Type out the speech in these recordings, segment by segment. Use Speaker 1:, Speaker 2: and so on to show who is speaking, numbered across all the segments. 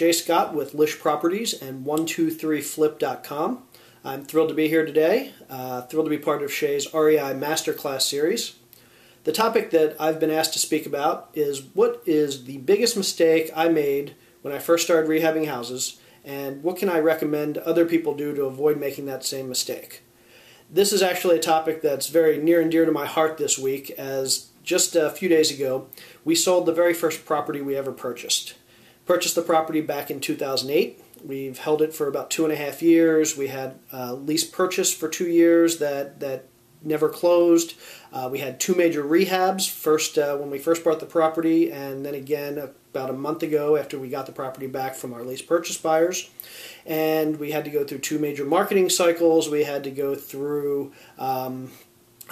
Speaker 1: Jay Scott with Lish Properties and 123flip.com. I'm thrilled to be here today, thrilled to be part of Shay's REI Masterclass series. The topic that I've been asked to speak about is what is the biggest mistake I made when I first started rehabbing houses, and what can I recommend other people do to avoid making that same mistake. This is actually a topic that's very near and dear to my heart this week, as just a few days ago we sold the very first property we ever purchased. Purchased the property back in 2008. We've held it for about 2.5 years. We had a lease purchase for 2 years that never closed. We had 2 major rehabs, first when we first bought the property, and then again about a month ago after we got the property back from our lease purchase buyers. And we had to go through 2 major marketing cycles. We had to go through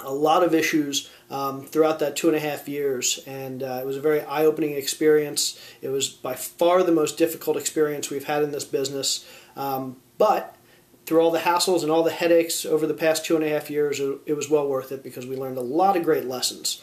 Speaker 1: a lot of issues throughout that 2.5 years, and it was a very eye-opening experience. It was by far the most difficult experience we've had in this business, but through all the hassles and all the headaches over the past 2.5 years, it was well worth it because we learned a lot of great lessons.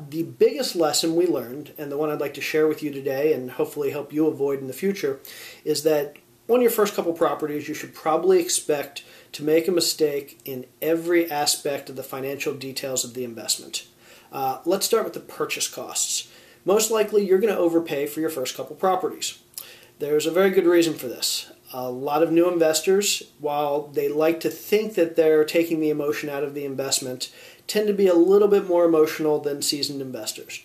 Speaker 1: The biggest lesson we learned, and the one I'd like to share with you today and hopefully help you avoid in the future, is that on your first couple properties you should probably expect to make a mistake in every aspect of the financial details of the investment. Let's start with the purchase costs. Most likely you're going to overpay for your first couple properties. There's a very good reason for this. A lot of new investors, while they like to think that they're taking the emotion out of the investment, tend to be a little bit more emotional than seasoned investors.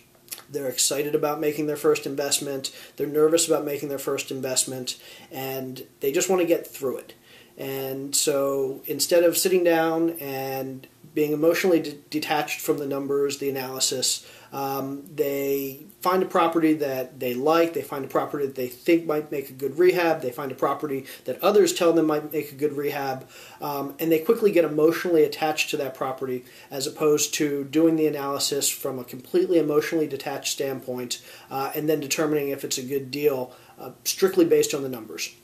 Speaker 1: They're excited about making their first investment, they're nervous about making their first investment, and they just want to get through it. And so instead of sitting down and being emotionally detached from the numbers, the analysis, they find a property that they like, they find a property that they think might make a good rehab, they find a property that others tell them might make a good rehab, and they quickly get emotionally attached to that property as opposed to doing the analysis from a completely emotionally detached standpoint and then determining if it's a good deal strictly based on the numbers.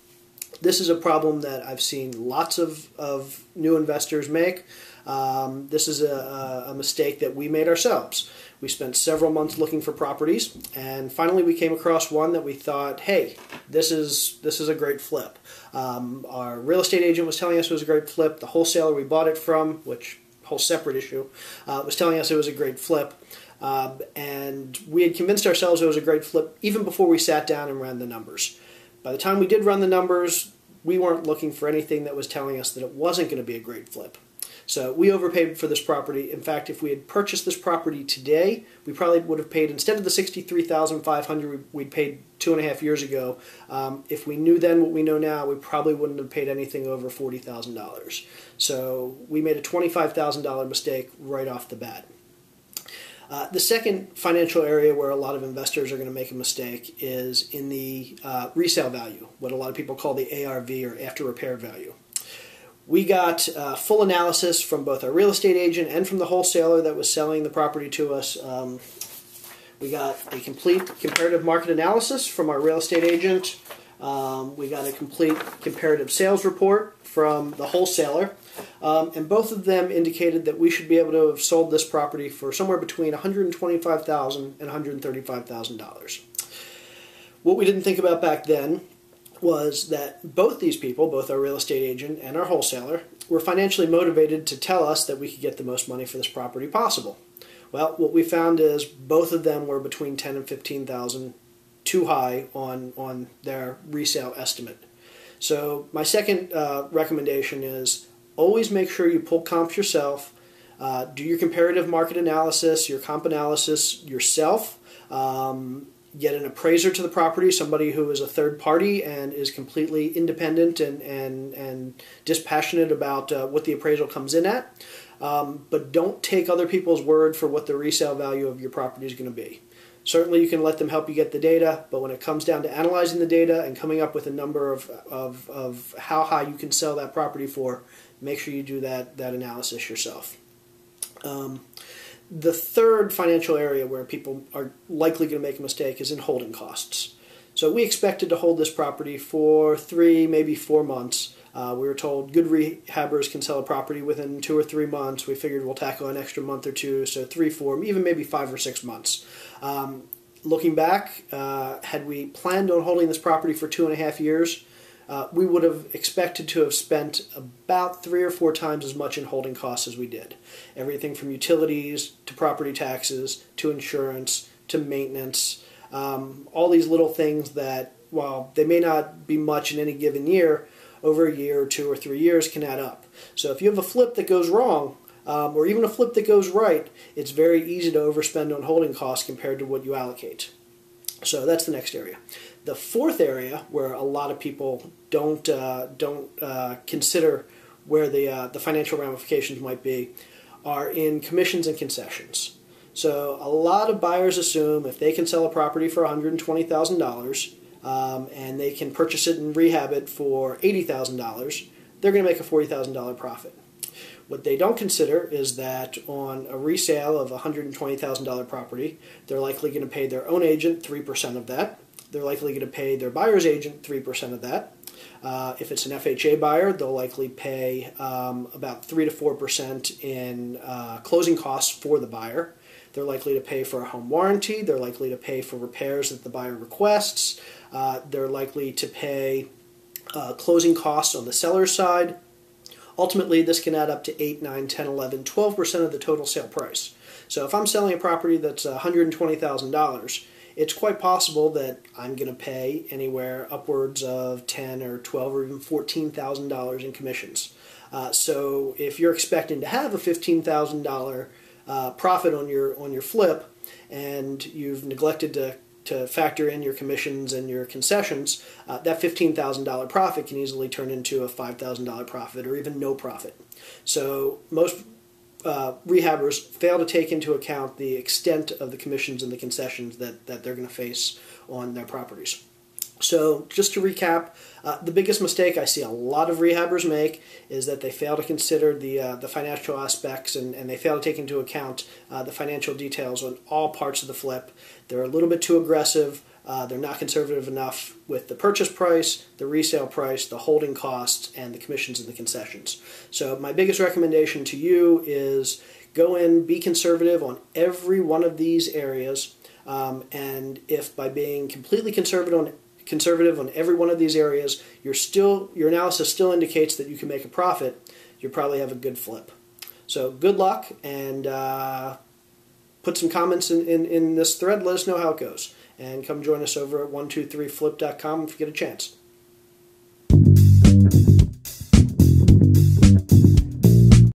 Speaker 1: This is a problem that I've seen lots of new investors make. This is a mistake that we made ourselves. We spent several months looking for properties, and finally we came across one that we thought, hey, this is a great flip. Our real estate agent was telling us it was a great flip. The wholesaler we bought it from, which whole separate issue, was telling us it was a great flip. And we had convinced ourselves it was a great flip even before we sat down and ran the numbers. By the time we did run the numbers, we weren't looking for anything that was telling us that it wasn't going to be a great flip. So we overpaid for this property. In fact, if we had purchased this property today, we probably would have paid, instead of the $63,500 we'd paid 2.5 years ago, if we knew then what we know now, we probably wouldn't have paid anything over $40,000. So we made a $25,000 mistake right off the bat. The second financial area where a lot of investors are going to make a mistake is in the resale value, what a lot of people call the ARV, or after repair value. We got full analysis from both our real estate agent and from the wholesaler that was selling the property to us. We got a complete comparative market analysis from our real estate agent. We got a complete comparative sales report from the wholesaler. And both of them indicated that we should be able to have sold this property for somewhere between $125,000 and $135,000. What we didn't think about back then was that both these people, both our real estate agent and our wholesaler, were financially motivated to tell us that we could get the most money for this property possible. Well, what we found is both of them were between $10,000 and $15,000 too high on their resale estimate. So my second recommendation is always make sure you pull comps yourself, do your comparative market analysis, your comp analysis yourself, get an appraiser to the property, somebody who is a third party and is completely independent and dispassionate about what the appraisal comes in at. But don't take other people's word for what the resale value of your property is going to be. Certainly you can let them help you get the data, but when it comes down to analyzing the data and coming up with a number of how high you can sell that property for, make sure you do that analysis yourself. The third financial area where people are likely going to make a mistake is in holding costs. So we expected to hold this property for 3, maybe 4 months. We were told good rehabbers can sell a property within 2 or 3 months. We figured we'll tackle an extra month or two, so 3, 4, even maybe 5 or 6 months. looking back, had we planned on holding this property for 2.5 years, we would have expected to have spent about 3 or 4 times as much in holding costs as we did. Everything from utilities to property taxes to insurance to maintenance, all these little things that, while they may not be much in any given year, over a year or 2 or 3 years can add up. So if you have a flip that goes wrong, or even a flip that goes right, it's very easy to overspend on holding costs compared to what you allocate. So that's the next area. The fourth area, where a lot of people don't consider where the financial ramifications might be, are in commissions and concessions. So a lot of buyers assume if they can sell a property for $120,000 and they can purchase it and rehab it for $80,000, they're going to make a $40,000 profit. What they don't consider is that on a resale of a $120,000 property, they're likely going to pay their own agent 3% of that. They're likely going to pay their buyer's agent 3% of that. If it's an FHA buyer, they'll likely pay about 3 to 4% in closing costs for the buyer. They're likely to pay for a home warranty. They're likely to pay for repairs that the buyer requests. They're likely to pay closing costs on the seller's side. Ultimately, this can add up to 8, 9, 10, 11, 12% of the total sale price. So if I'm selling a property that's $120,000, it's quite possible that I'm going to pay anywhere upwards of $10 or $12 or even $14,000 in commissions. So if you're expecting to have a $15,000 profit on your flip, and you've neglected to factor in your commissions and your concessions, that $15,000 profit can easily turn into a $5,000 profit or even no profit. So most rehabbers fail to take into account the extent of the commissions and the concessions that they're going to face on their properties. So just to recap, the biggest mistake I see a lot of rehabbers make is that they fail to consider the financial aspects, and they fail to take into account the financial details on all parts of the flip. They're a little bit too aggressive. They're not conservative enough with the purchase price, the resale price, the holding costs, and the commissions and the concessions. So my biggest recommendation to you is go in, be conservative on every one of these areas, and if by being completely conservative on every one of these areas, your analysis still indicates that you can make a profit, you probably have a good flip. So good luck, and put some comments in this thread. Let us know how it goes. And come join us over at 123flip.com if you get a chance.